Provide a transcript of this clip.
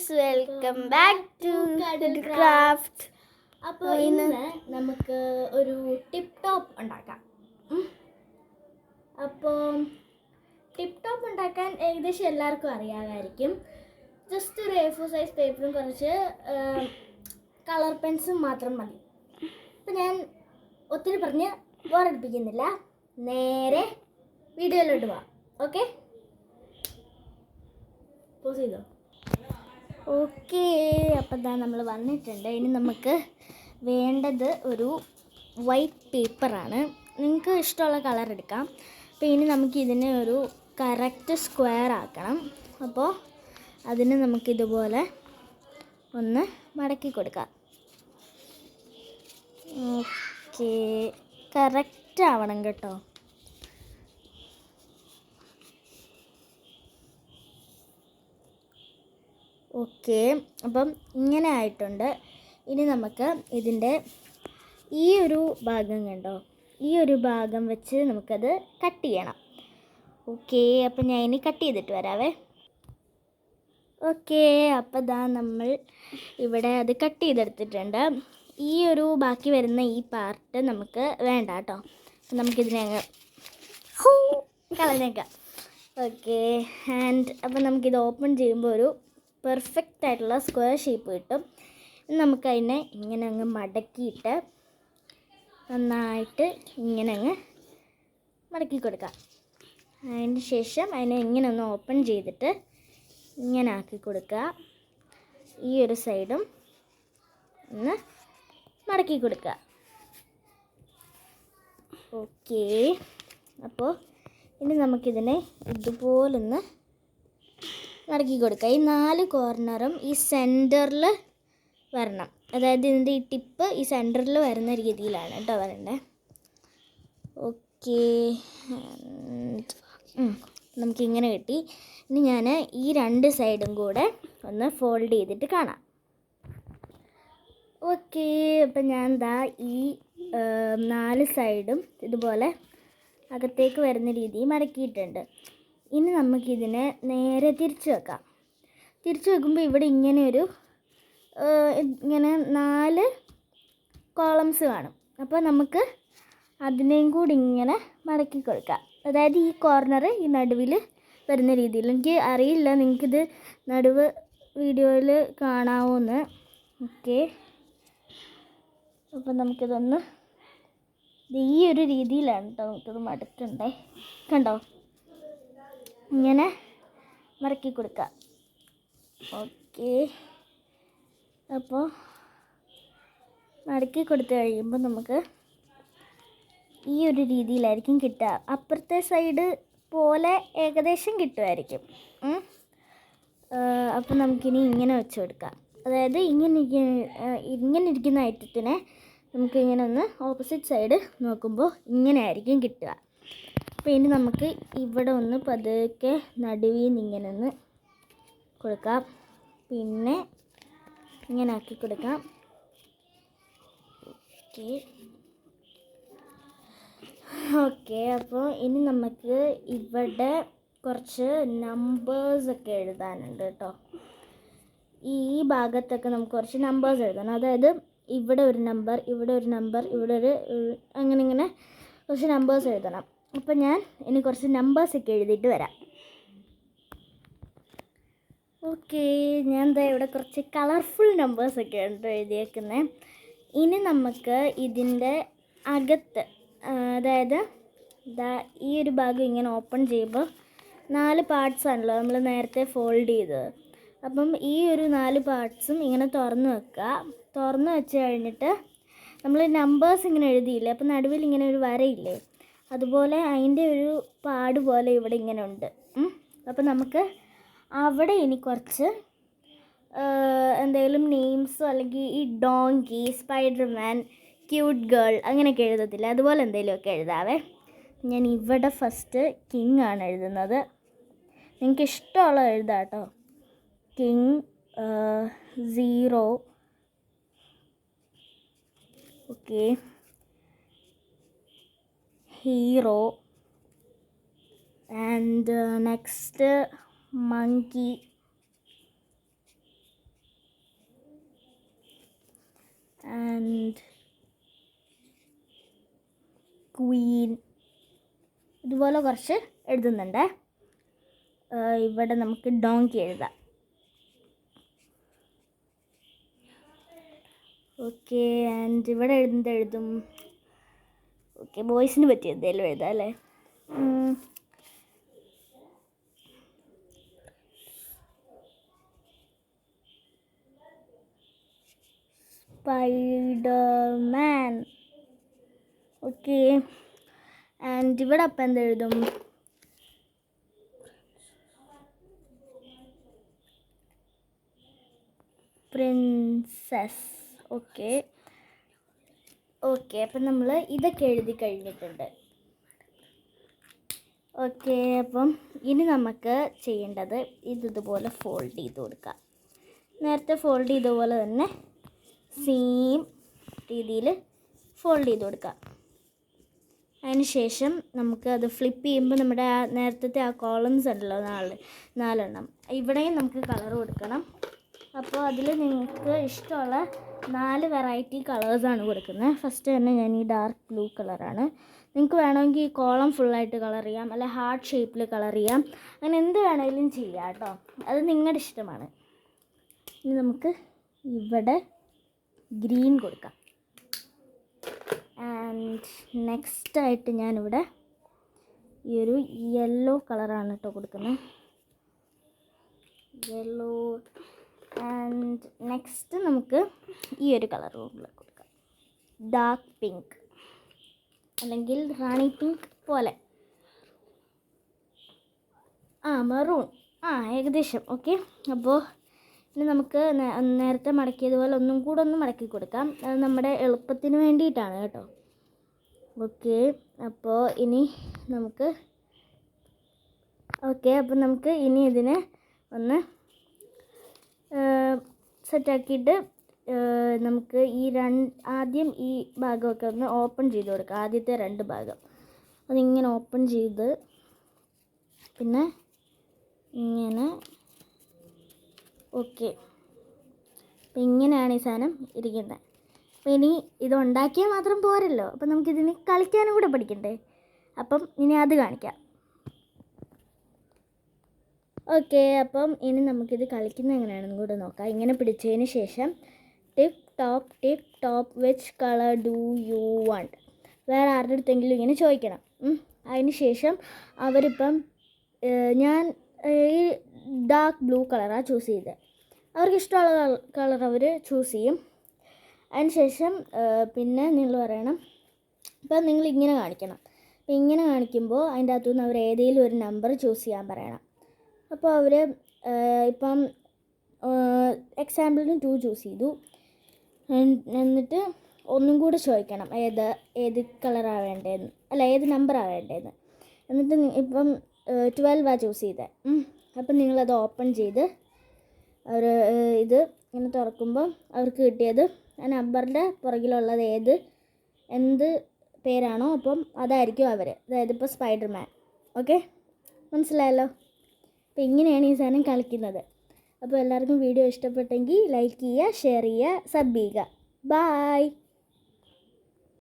Guys, welcome back to കടൽ craft. അപ്പോൾ ഇന്ന് നമുക്ക് ഒരു ടിപ്പ് ടോപ്പ് ഉണ്ടാക്കാം. അപ്പോൾ ടിപ്പ് ടോപ്പ് ഉണ്ടാക്കാൻ ഏകദേശം എല്ലാവർക്കും അറിയാമായിരിക്കും. ജസ്റ്റ് ഒരു A4 സൈസ് പേപ്പറും കുറച്ച് കളർ പെൻസും മാത്രം മതി. അപ്പം ഞാൻ ഒത്തിരി പറഞ്ഞ് ബോറടിപ്പിക്കുന്നില്ല, നേരെ വീഡിയോയിലോട്ട് പോവാം. ഓക്കെ, പോസ് ചെയ്തോ. ഓക്കെ, അപ്പം ഇതാ നമ്മൾ വന്നിട്ടുണ്ട്. ഇനി നമുക്ക് വേണ്ടത് ഒരു വൈറ്റ് പേപ്പറാണ്. നിങ്ങൾക്ക് ഇഷ്ടമുള്ള കളർ എടുക്കാം. അപ്പോൾ ഇനി നമുക്ക് ഇതിനെ ഒരു കറക്റ്റ് സ്ക്വയർ ആക്കണം. അപ്പോൾ അതിന് നമുക്കിതുപോലെ ഒന്ന് മടക്കി കൊടുക്കാം. ഓക്കെ, കറക്റ്റ് ആവണം കേട്ടോ. ഓക്കെ, അപ്പം ഇങ്ങനെ ആയിട്ടുണ്ട്. ഇനി നമുക്ക് ഇതിൻ്റെ ഈ ഒരു ഭാഗം കണ്ടോ, ഈ ഒരു ഭാഗം വെച്ച് നമുക്കത് കട്ട് ചെയ്യണം. ഓക്കെ, അപ്പം ഞാൻ ഇനി കട്ട് ചെയ്തിട്ട് വരാവേ. ഓക്കെ, അപ്പോൾ ഇതാ നമ്മൾ ഇവിടെ അത് കട്ട് ചെയ്തെടുത്തിട്ടുണ്ട്. ഈ ഒരു ബാക്കി വരുന്ന ഈ പാർട്ട് നമുക്ക് വേണ്ട കേട്ടോ. അപ്പം നമുക്കിതിനെ അങ്ങ് കളഞ്ഞേക്കാം. ഓക്കെ, അപ്പം നമുക്കിത് ഓപ്പൺ ചെയ്യുമ്പോൾ ഒരു പെർഫെക്റ്റ് ആയിട്ടുള്ള സ്ക്വയർ ഷേപ്പ് കിട്ടും. നമുക്കതിനെ ഇങ്ങനെ അങ്ങ് മടക്കിയിട്ട് നന്നായിട്ട് ഇങ്ങനെ അങ്ങ് മടക്കി കൊടുക്കാം. അതിന് ശേഷം അതിനെ ഇങ്ങനെ ഒന്ന് ഓപ്പൺ ചെയ്തിട്ട് ഇങ്ങനെ ആക്കി കൊടുക്കുക. ഈ ഒരു സൈഡും ഒന്ന് മടക്കി കൊടുക്കുക. ഓക്കെ, അപ്പോൾ ഇനി നമുക്കിതിനെ ഇതുപോലൊന്ന് മടക്കി കൊടുക്കുക. ഈ 4 കോർണറും ഈ സെൻറ്ററിൽ വരണം. അതായത് ഇതിൻ്റെ ഈ ടിപ്പ് ഈ സെൻറ്ററിൽ വരുന്ന രീതിയിലാണ് കേട്ടോ വരണ്ടേ. ഓക്കെ, നമുക്കിങ്ങനെ കിട്ടി. ഇനി ഞാൻ ഈ 2 സൈഡും കൂടെ ഒന്ന് ഫോൾഡ് ചെയ്തിട്ട് കാണാം. ഓക്കെ, അപ്പം ഞാൻ ദാ ഈ 4 സൈഡും ഇതുപോലെ അകത്തേക്ക് വരുന്ന രീതിയിൽ മടക്കിയിട്ടുണ്ട്. ഇനി നമുക്കിതിനെ നേരെ തിരിച്ച് വെക്കാം. തിരിച്ച് വെക്കുമ്പോൾ ഇവിടെ ഇങ്ങനെ 4 കോളംസ് കാണും. അപ്പോൾ നമുക്ക് അതിനെയും കൂടി ഇങ്ങനെ മടക്കി കൊടുക്കാം. അതായത് ഈ കോർണർ ഈ നടുവിൽ വരുന്ന രീതിയിൽ. എനിക്ക് അറിയില്ല നിങ്ങൾക്കിത് നടുവ് വീഡിയോയിൽ കാണാമോന്ന്. ഓക്കെ, അപ്പം നമുക്കിതൊന്ന് ഈ ഒരു രീതിയിലാണ് കേട്ടോ നമുക്കിത് മടക്കണ്ടേ. കണ്ടോ, ഇങ്ങനെ മടക്കി കൊടുക്കുക. ഓക്കെ, അപ്പോൾ മടക്കി കൊടുത്തു കഴിയുമ്പോൾ നമുക്ക് ഈ ഒരു രീതിയിലായിരിക്കും കിട്ടുക. അപ്പുറത്തെ സൈഡ് പോലെ ഏകദേശം കിട്ടുമായിരിക്കും. അപ്പോൾ നമുക്കിനി ഇങ്ങനെ വെച്ച് കൊടുക്കാം. അതായത് ഇങ്ങനെ ഇരിക്കുന്ന ഐറ്റത്തിനെ നമുക്കിങ്ങനെ ഒന്ന് ഓപ്പോസിറ്റ് സൈഡ് നോക്കുമ്പോൾ ഇങ്ങനെ ആയിരിക്കും കിട്ടുക. അപ്പോൾ ഇനി നമുക്ക് ഇവിടെ ഒന്ന് പതുക്കെ നടുവിൽ നിന്ന് ഇങ്ങനെ ഒന്ന് കൊടുക്കാം. പിന്നെ ഇങ്ങനെ ആക്കി കൊടുക്കാം. ഓക്കെ, അപ്പോൾ ഇനി നമുക്ക് ഇവിടെ കുറച്ച് നമ്പേഴ്സൊക്കെ എഴുതാനുണ്ട് കേട്ടോ. ഈ ഭാഗത്തൊക്കെ നമുക്ക് കുറച്ച് നമ്പേഴ്സ് എഴുതണം. അതായത് ഇവിടെ ഒരു നമ്പർ, ഇവിടെ ഒരു നമ്പർ, ഇവിടെ അങ്ങനെ കുറച്ച് നമ്പേഴ്സ് എഴുതണം. അപ്പോൾ ഞാൻ ഇനി കുറച്ച് നമ്പേഴ്സൊക്കെ എഴുതിയിട്ട് വരാം. ഓക്കെ, ഞാൻ ദാ ഇവിടെ കുറച്ച് കളർഫുൾ നമ്പേഴ്സൊക്കെ ഉണ്ട് എഴുതിയേക്കുന്നത്. ഇനി നമുക്ക് ഇതിൻ്റെ അകത്ത്, അതായത് ദാ ഈ ഒരു ഭാഗം ഇങ്ങനെ ഓപ്പൺ ചെയ്യുമ്പോൾ 4 പാർട്സ് ആണല്ലോ നമ്മൾ നേരത്തെ ഫോൾഡ് ചെയ്തത്. അപ്പം ഈ ഒരു 4 പാർട്സും ഇങ്ങനെ തുറന്ന് വെക്കുക. തുറന്ന് വെച്ച് കഴിഞ്ഞിട്ട് നമ്മൾ നമ്പേഴ്സ് ഇങ്ങനെ എഴുതിയില്ലേ, അപ്പം നടുവിൽ ഇങ്ങനെ ഒരു വരയില്ലേ, അതുപോലെ അതിൻ്റെ ഒരു പാട് പോലെ ഇവിടെ ഇങ്ങനെ ഉണ്ട്. അപ്പം നമുക്ക് അവിടെ ഇനി കുറച്ച് എന്തെങ്കിലും നെയിംസോ അല്ലെങ്കിൽ ഈ ഡോങ്കി, സ്പൈഡർമാൻ, ക്യൂട്ട് ഗേൾ അങ്ങനെയൊക്കെ എഴുതത്തില്ല, അതുപോലെ എന്തെങ്കിലുമൊക്കെ എഴുതാവേ. ഞാൻ ഇവിടെ ഫസ്റ്റ് കിങ് ആണ് എഴുതുന്നത്. നിങ്ങൾക്ക് ഇഷ്ടമുള്ള എഴുതാം കേട്ടോ. King, 0, okay, hero, and next monkey, and Queen. ഇതുപോലെ കുറച്ച് എഴുതുന്നുണ്ട്. ഇവിടെ നമുക്ക് ഡോങ്കി എഴുതാം. ഓക്കെ, ആൻഡ് ഇവിടെ എഴുതും. ഓക്കെ, ബോയ്സിന് പറ്റിയ എന്തെങ്കിലും എഴുതാം അല്ലേ. സ്പൈഡർമാൻ. ഓക്കെ, ആൻഡ് ഇവിടെ അപ്പം എന്തെഴുതും? പ്രിൻസസ്. ഓക്കെ, അപ്പം നമ്മൾ ഇതൊക്കെ എഴുതി കഴിഞ്ഞിട്ടുണ്ട്. ഓക്കെ, അപ്പം ഇനി നമുക്ക് ചെയ്യേണ്ടത് ഇതുപോലെ ഫോൾഡ് ചെയ്ത് കൊടുക്കാം. നേരത്തെ ഫോൾഡ് ചെയ്ത പോലെ തന്നെ സെയിം രീതിയിൽ ഫോൾഡ് ചെയ്ത് കൊടുക്കാം. അതിന് ശേഷം നമുക്ക് അത് ഫ്ലിപ്പ് ചെയ്യുമ്പോൾ നമ്മുടെ നേരത്തെ ആ കോളംസ് ഉണ്ടല്ലോ, 4 ഇവിടെയും നമുക്ക് കളർ കൊടുക്കണം. അപ്പോൾ അതിൽ നിങ്ങൾക്ക് ഇഷ്ടമുള്ള 4 വെറൈറ്റി കളേഴ്സാണ് കൊടുക്കുന്നത്. ഫസ്റ്റ് തന്നെ ഞാൻ ഈ ഡാർക്ക് ബ്ലൂ കളറാണ്. നിങ്ങൾക്ക് വേണമെങ്കിൽ ഈ കോളം ഫുള്ളായിട്ട് കളർ ചെയ്യാം, അല്ലെ ഹാർട്ട് ഷേപ്പിൽ കളർ ചെയ്യാം, അങ്ങനെ എന്ത് വേണമെങ്കിലും ചെയ്യാം കേട്ടോ. അത് നിങ്ങളുടെ ഇഷ്ടമാണ്. ഇനി നമുക്ക് ഇവിടെ ഗ്രീൻ കൊടുക്കാം. ആൻഡ് നെക്സ്റ്റായിട്ട് ഞാനിവിടെ ഈ ഒരു യെല്ലോ കളറാണ് കേട്ടോ കൊടുക്കുന്നത്. യെല്ലോ. ആൻഡ് നെക്സ്റ്റ് നമുക്ക് ഈ ഒരു കളർ കൊടുക്കാം, ഡാർക്ക് പിങ്ക് അല്ലെങ്കിൽ റാണി പിങ്ക് പോലെ. മെറൂൺ. ഏകദേശം. ഓക്കെ, അപ്പോൾ ഇനി നമുക്ക് നേരത്തെ മടക്കിയതുപോലെ ഒന്നും കൂടെ ഒന്ന് മടക്കി കൊടുക്കാം. അത് നമ്മുടെ എളുപ്പത്തിന് വേണ്ടിയിട്ടാണ് കേട്ടോ. ഓക്കെ, അപ്പോൾ ഇനി നമുക്ക് ഇനി ഇതിനെ ഒന്ന് സെറ്റാക്കിയിട്ട് നമുക്ക് ആദ്യം ഈ ഭാഗമൊക്കെ ഒന്ന് ഓപ്പൺ ചെയ്ത് കൊടുക്കാം. ആദ്യത്തെ 2 ഭാഗം അതിങ്ങനെ ഓപ്പൺ ചെയ്ത് പിന്നെ ഇങ്ങനെ. ഓക്കെ, അപ്പം ഇങ്ങനെയാണ് ഈ സാധനം ഇരിക്കുന്നത്. അപ്പോൾ ഇനി ഇത് ഉണ്ടാക്കിയാൽ മാത്രം പോരല്ലോ, അപ്പം നമുക്കിതിന് കളിക്കാനും കൂടെ പഠിക്കണ്ടേ. അപ്പം ഇനി അത് കാണിക്കാം. ഓക്കെ, അപ്പം ഇനി നമുക്കിത് കളിക്കുന്നത് എങ്ങനെയാണെന്ന് കൂടെ നോക്കാം. ഇങ്ങനെ പിടിച്ചതിന് ശേഷം tip top which colour do you want, വേറെ ആരുടെ അടുത്തെങ്കിലും ഇങ്ങനെ ചോദിക്കണം. അതിന് ശേഷം അവരിപ്പം ഞാൻ ഈ ഡാർക്ക് ബ്ലൂ കളറാണ് ചൂസ് ചെയ്തത്. അവർക്ക് ഇഷ്ടമുള്ള കളർ അവർ ചൂസ് ചെയ്യും. അതിന് ശേഷം പിന്നെ നിങ്ങൾ പറയണം, ഇപ്പം നിങ്ങൾ ഇങ്ങനെ കാണിക്കണം. അപ്പം ഇങ്ങനെ കാണിക്കുമ്പോൾ അതിൻ്റെ അകത്തുനിന്ന് അവർ ഏതെങ്കിലും ഒരു നമ്പർ ചൂസ് ചെയ്യാൻ പറയണം. അപ്പോൾ അവർ ഇപ്പം എക്സാമ്പിളിന് 2 ചൂസ് ചെയ്തു. എന്നിട്ട് ഒന്നും കൂടെ ചോദിക്കണം ഏത് കളറാണ് വേണ്ടതെന്ന്, അല്ല ഏത് നമ്പറാണ് വേണ്ടതെന്ന്. എന്നിട്ട് ഇപ്പം 12 ചൂസ് ചെയ്തത്. അപ്പം നിങ്ങളത് ഓപ്പൺ ചെയ്ത് അവർ ഇത് ഇങ്ങനെ തുറക്കുമ്പോൾ അവർക്ക് കിട്ടിയത് ആ നമ്പറിൻ്റെ പുറകിലുള്ളത് എന്ത് പേരാണോ അപ്പം അതായിരിക്കും അവർ. അതായത് ഇപ്പോൾ സ്പൈഡർമാൻ. ഓക്കെ, മനസ്സിലായല്ലോ. അപ്പോൾ ഇങ്ങനെയാണ് ഈ സാധനം കളിക്കുന്നത്. അപ്പോൾ എല്ലാവർക്കും വീഡിയോ ഇഷ്ടപ്പെട്ടെങ്കിൽ ലൈക്ക് ചെയ്യുക, ഷെയർ ചെയ്യുക, സബ് ചെയ്യുക. ബായ്.